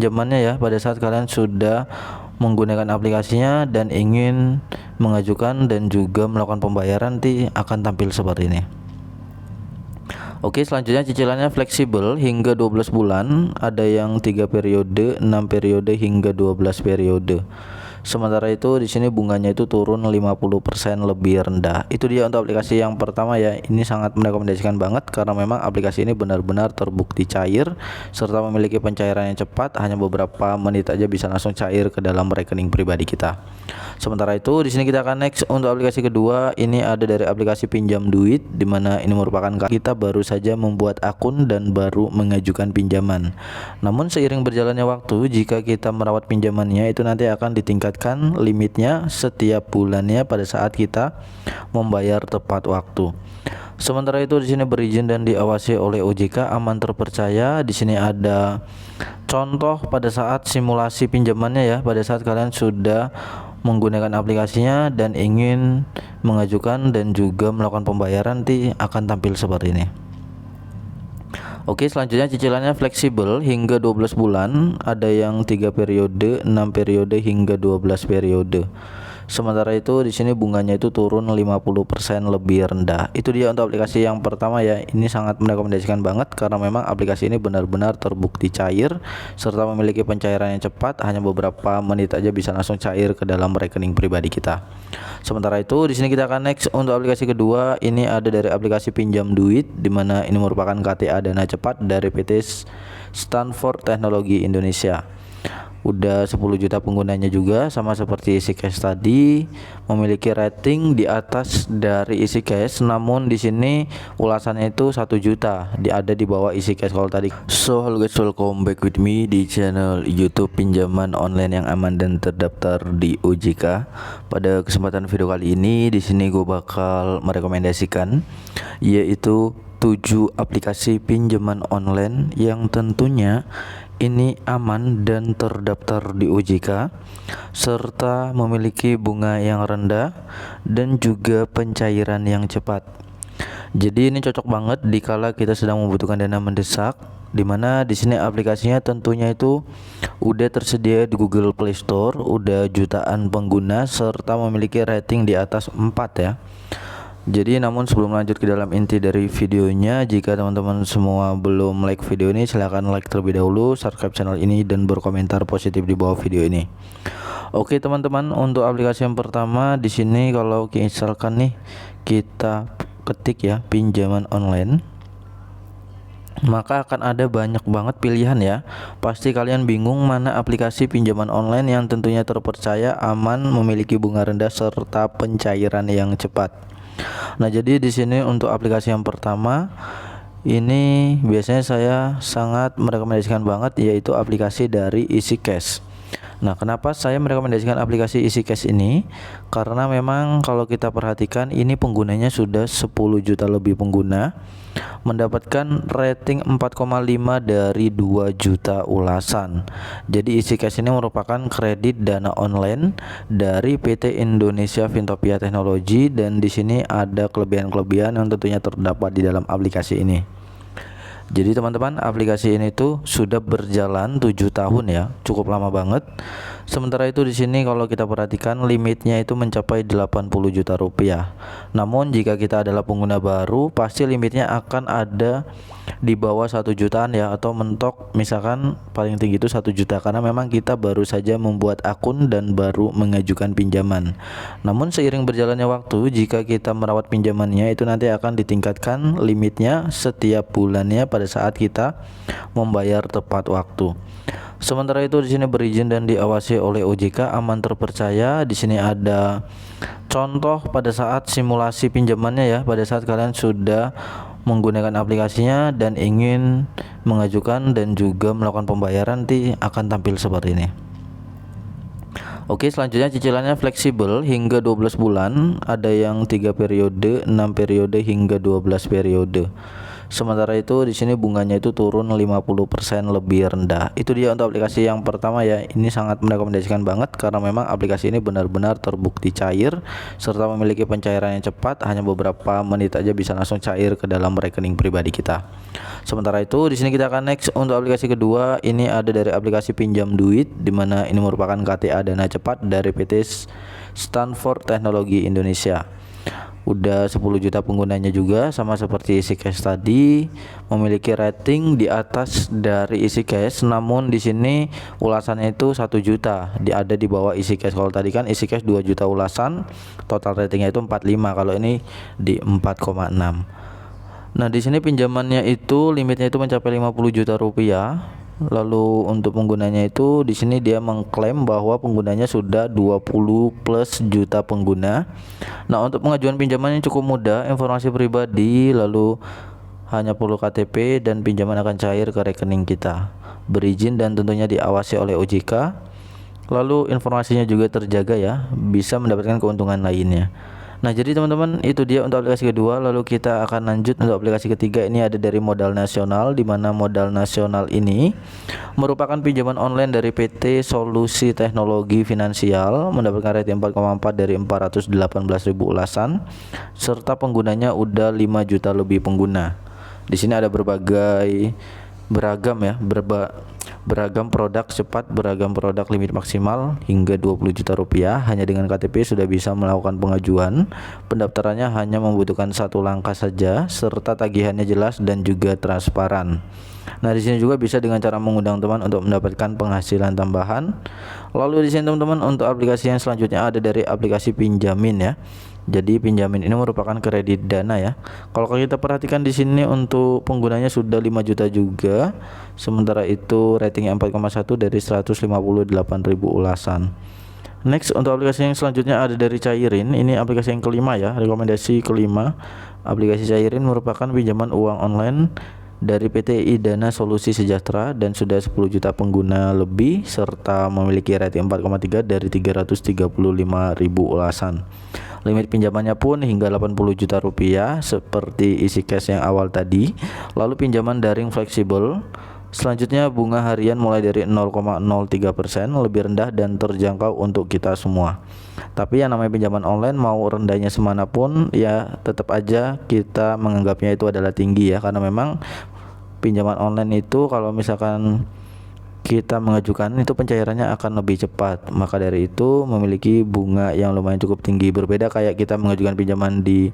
pinjamannya ya pada saat kalian sudah menggunakan aplikasinya dan ingin mengajukan dan juga melakukan pembayaran, nanti akan tampil seperti ini. Oke, selanjutnya cicilannya fleksibel hingga 12 bulan, ada yang 3 periode, 6 periode hingga 12 periode. Sementara itu di sini bunganya itu turun 50% lebih rendah. Itu dia untuk aplikasi yang pertama ya. Ini sangat merekomendasikan banget karena memang aplikasi ini benar-benar terbukti cair serta memiliki pencairan yang cepat, hanya beberapa menit aja bisa langsung cair ke dalam rekening pribadi kita. Sementara itu di sini kita akan next untuk aplikasi kedua. Ini ada dari aplikasi pinjam duit, dimana ini merupakan kita baru saja membuat akun dan baru mengajukan pinjaman. Namun seiring berjalannya waktu, jika kita merawat pinjamannya itu nanti akan ditingkatkan limitnya setiap bulannya pada saat kita membayar tepat waktu. Sementara itu di sini berizin dan diawasi oleh OJK, aman, terpercaya. Di sini ada contoh pada saat simulasi pinjamannya ya, pada saat kalian sudah menggunakan aplikasinya dan ingin mengajukan dan juga melakukan pembayaran, nanti akan tampil seperti ini. Oke, selanjutnya cicilannya fleksibel hingga 12 bulan, ada yang 3 periode, 6 periode hingga 12 periode. Sementara itu di sini bunganya itu turun 50% lebih rendah. Itu dia untuk aplikasi yang pertama ya. Ini sangat merekomendasikan banget karena memang aplikasi ini benar-benar terbukti cair serta memiliki pencairan yang cepat, hanya beberapa menit aja bisa langsung cair ke dalam rekening pribadi kita. Sementara itu di sini kita akan next untuk aplikasi kedua. Ini ada dari aplikasi pinjam duit, dimana ini merupakan KTA dana cepat dari PT Stanford Teknologi Indonesia. Udah 10 juta penggunanya juga, sama seperti EasyCash tadi, memiliki rating di atas dari EasyCash, namun di sini ulasannya itu 1 juta, ada di bawah EasyCash kalau tadi. So hello guys, welcome back with me di channel YouTube pinjaman online yang aman dan terdaftar di OJK. Pada kesempatan video kali ini di sini gue bakal merekomendasikan yaitu 7 aplikasi pinjaman online yang tentunya ini aman dan terdaftar di OJK serta memiliki bunga yang rendah dan juga pencairan yang cepat. Jadi ini cocok banget dikala kita sedang membutuhkan dana mendesak, dimana di sini aplikasinya tentunya itu udah tersedia di Google Play Store, udah jutaan pengguna serta memiliki rating di atas 4 ya. Jadi namun sebelum lanjut ke dalam inti dari videonya, jika teman-teman semua belum like video ini, silahkan like terlebih dahulu, subscribe channel ini dan berkomentar positif di bawah video ini. Oke teman-teman, untuk aplikasi yang pertama di sini kalau misalkan nih kita ketik ya pinjaman online, maka akan ada banyak banget pilihan ya. Pasti kalian bingung mana aplikasi pinjaman online yang tentunya terpercaya, aman, memiliki bunga rendah serta pencairan yang cepat. Nah, jadi di sini untuk aplikasi yang pertama ini biasanya saya sangat merekomendasikan banget, yaitu aplikasi dari EasyCash. Nah, kenapa saya merekomendasikan aplikasi EasyCash ini? Karena memang kalau kita perhatikan ini penggunanya sudah 10 juta lebih pengguna, mendapatkan rating 4,5 dari 2 juta ulasan. Jadi EasyCash ini merupakan kredit dana online dari PT Indonesia Fintopia Teknologi, dan di sini ada kelebihan-kelebihan yang tentunya terdapat di dalam aplikasi ini. Jadi teman-teman, aplikasi ini tuh sudah berjalan 7 tahun ya, cukup lama banget. Sementara itu di sini kalau kita perhatikan limitnya itu mencapai 80 juta rupiah. Namun jika kita adalah pengguna baru, pasti limitnya akan ada di bawah 1 jutaan ya, atau mentok misalkan paling tinggi itu 1 juta karena memang kita baru saja membuat akun dan baru mengajukan pinjaman. Namun seiring berjalannya waktu, jika kita merawat pinjamannya itu nanti akan ditingkatkan limitnya setiap bulannya pada saat kita membayar tepat waktu. Sementara itu di sini berizin dan diawasi oleh OJK, aman, terpercaya. Di sini ada contoh pada saat simulasi pinjamannya ya, pada saat kalian sudah menggunakan aplikasinya dan ingin mengajukan dan juga melakukan pembayaran, nanti akan tampil seperti ini. Oke, selanjutnya cicilannya fleksibel hingga 12 bulan, ada yang 3 periode, 6 periode hingga 12 periode. Sementara itu di sini bunganya itu turun 50% lebih rendah. Itu dia untuk aplikasi yang pertama ya. Ini sangat merekomendasikan banget karena memang aplikasi ini benar-benar terbukti cair serta memiliki pencairan yang cepat, hanya beberapa menit aja bisa langsung cair ke dalam rekening pribadi kita. Sementara itu di sini kita akan next untuk aplikasi kedua. Ini ada dari aplikasi pinjam duit, dimana ini merupakan KTA dana cepat dari PT Stanford Teknologi Indonesia. Udah 10 juta penggunanya juga, sama seperti EasyCash tadi, memiliki rating di atas dari EasyCash, namun di sini ulasannya itu 1 juta, ada di bawah EasyCash. Kalau tadi kan EasyCash 2 juta ulasan, total ratingnya itu 45, kalau ini di 4,6. Nah, di sini pinjamannya itu limitnya itu mencapai 50 juta rupiah. Lalu untuk penggunanya itu di sini dia mengklaim bahwa penggunanya sudah 20 plus juta pengguna. Nah, untuk pengajuan pinjamannya cukup mudah, informasi pribadi, lalu hanya perlu KTP dan pinjaman akan cair ke rekening kita. Berizin dan tentunya diawasi oleh OJK. Lalu informasinya juga terjaga ya, bisa mendapatkan keuntungan lainnya. Nah, jadi teman-teman, itu dia untuk aplikasi kedua. Lalu kita akan lanjut untuk aplikasi ketiga. Ini ada dari Modal Nasional, di mana Modal Nasional ini merupakan pinjaman online dari PT Solusi Teknologi Finansial, mendapatkan rating 4,4 dari 418.000 ulasan, serta penggunanya udah 5 juta lebih pengguna. Di sini ada beragam produk cepat, beragam produk limit maksimal hingga 20 juta rupiah. Hanya dengan KTP sudah bisa melakukan pengajuan. Pendaftarannya hanya membutuhkan 1 langkah saja, serta tagihannya jelas dan juga transparan. Nah, di sini juga bisa dengan cara mengundang teman untuk mendapatkan penghasilan tambahan. Lalu di sini teman-teman, untuk aplikasi yang selanjutnya ada dari aplikasi Pinjamin ya. Jadi Pinjamin ini merupakan kredit dana ya. Kalau kita perhatikan di sini untuk penggunanya sudah 5 juta juga. Sementara itu ratingnya 4,1 dari 158.000 ulasan. Next, untuk aplikasi yang selanjutnya ada dari Cairin. Ini aplikasi yang kelima ya, rekomendasi kelima. Aplikasi Cairin merupakan pinjaman uang online dari PT Idana Solusi Sejahtera dan sudah 10 juta pengguna lebih, serta memiliki rating 4,3 dari 335.000 ulasan. Limit pinjamannya pun hingga 80 juta rupiah seperti EasyCash yang awal tadi. Lalu pinjaman daring fleksibel. Selanjutnya bunga harian mulai dari 0,03%, lebih rendah dan terjangkau untuk kita semua. Tapi yang namanya pinjaman online, mau rendahnya semanapun ya tetap aja kita menganggapnya itu adalah tinggi ya, karena memang pinjaman online itu kalau misalkan kita mengajukan itu pencairannya akan lebih cepat. Maka dari itu memiliki bunga yang lumayan cukup tinggi. Berbeda kayak kita mengajukan pinjaman di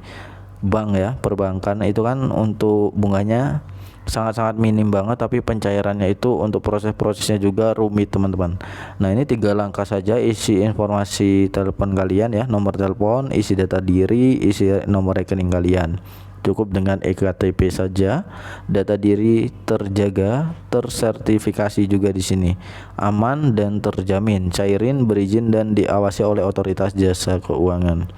bank ya, perbankan itu kan untuk bunganya sangat-sangat minim banget, tapi pencairannya itu untuk proses-prosesnya juga rumit teman-teman. Nah, ini 3 langkah saja, isi informasi telepon kalian ya, nomor telepon, isi data diri, isi nomor rekening kalian. Cukup dengan eKTP saja, data diri terjaga, tersertifikasi juga di sini, aman dan terjamin, Cairin berizin dan diawasi oleh otoritas jasa keuangan.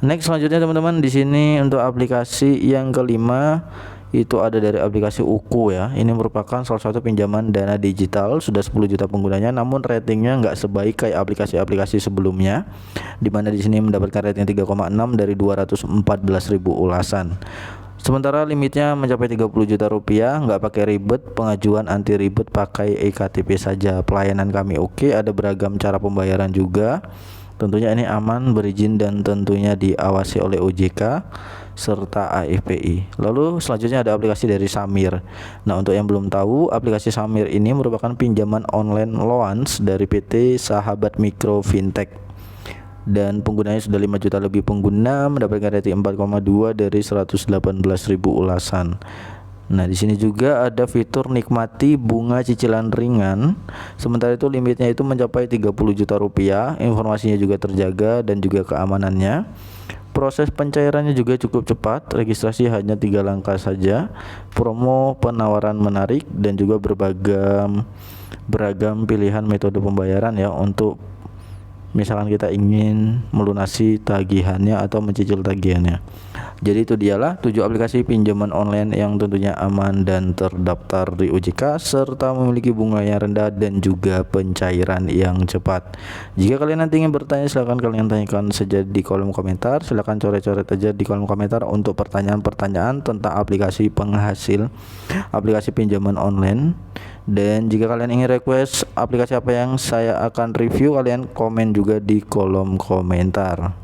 Next, selanjutnya teman-teman, di sini untuk aplikasi yang kelima itu ada dari aplikasi Uku ya. Ini merupakan salah satu pinjaman dana digital, sudah 10 juta penggunanya, namun ratingnya nggak sebaik kayak aplikasi-aplikasi sebelumnya, dimana di sini mendapatkan rating 3,6 dari 214.000 ulasan. Sementara limitnya mencapai 30 juta rupiah, nggak pakai ribet, pengajuan anti ribet, pakai eKTP saja. Pelayanan kami oke, ada beragam cara pembayaran juga. Tentunya ini aman, berizin dan tentunya diawasi oleh OJK serta AFPI. Lalu selanjutnya ada aplikasi dari Samir. Nah, untuk yang belum tahu, aplikasi Samir ini merupakan pinjaman online loans dari PT Sahabat Mikro Fintech. Dan penggunanya sudah 5 juta lebih pengguna, mendapatkan rating 4,2 dari 118.000 ulasan. Nah, di sini juga ada fitur nikmati bunga cicilan ringan. Sementara itu limitnya itu mencapai 30 juta rupiah. Informasinya juga terjaga dan juga keamanannya. Proses pencairannya juga cukup cepat, registrasi hanya 3 langkah saja. Promo penawaran menarik dan juga beragam pilihan metode pembayaran ya untuk misalkan kita ingin melunasi tagihannya atau mencicil tagihannya. Jadi itu dialah 7 aplikasi pinjaman online yang tentunya aman dan terdaftar di OJK serta memiliki bunga yang rendah dan juga pencairan yang cepat. Jika kalian nanti ingin bertanya, silahkan kalian tanyakan saja di kolom komentar. Silahkan coret-coret aja di kolom komentar untuk pertanyaan-pertanyaan tentang aplikasi penghasil aplikasi pinjaman online. Dan jika kalian ingin request aplikasi apa yang saya akan review, kalian komen juga di kolom komentar.